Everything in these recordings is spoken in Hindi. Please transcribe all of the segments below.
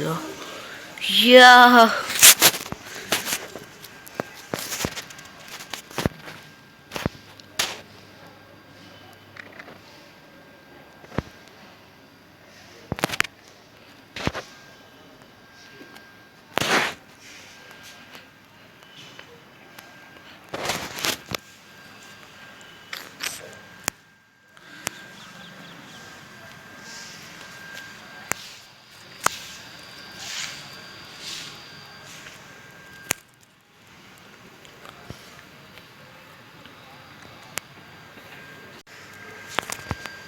या या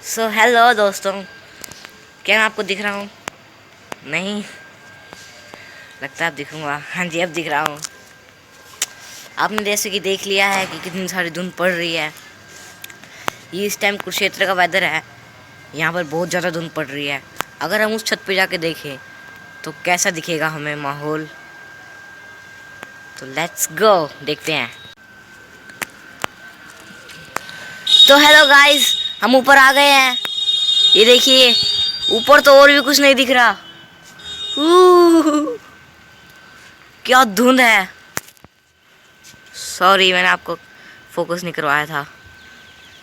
सो हेलो दोस्तों, क्या मैं आपको दिख रहा हूँ? नहीं लगता है अब दिखूंगा। हाँ जी, अब दिख रहा हूँ। आपने जैसे कि देख लिया है कि कितनी सारी धुंध पड़ रही है। ये इस टाइम कुरुक्षेत्र का वेदर है। यहाँ पर बहुत ज़्यादा धुंध पड़ रही है। अगर हम उस छत पे जाके देखें तो कैसा दिखेगा हमें माहौल, तो लेट्स गो देखते हैं। तो हेलो गाइस, हम ऊपर आ गए हैं। ये देखिए, ऊपर तो और भी कुछ नहीं दिख रहा। क्या धुंध है। सॉरी, मैंने आपको फोकस नहीं करवाया था।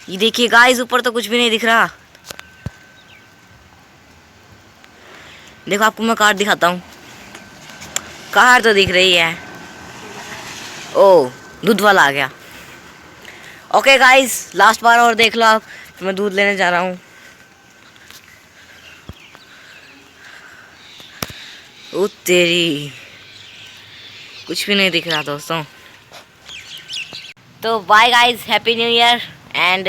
ये देखिए गाइस, ऊपर तो कुछ भी नहीं दिख रहा। देखो, आपको मैं कार दिखाता हूँ। कार तो दिख रही है। ओ, दूध वाला आ गया। ओके गाइस, लास्ट बार और देख लो आप, तो मैं दूध लेने जा रहा हूँ। ओ तेरी, कुछ भी नहीं दिख रहा दोस्तों। तो bye guys, happy new year and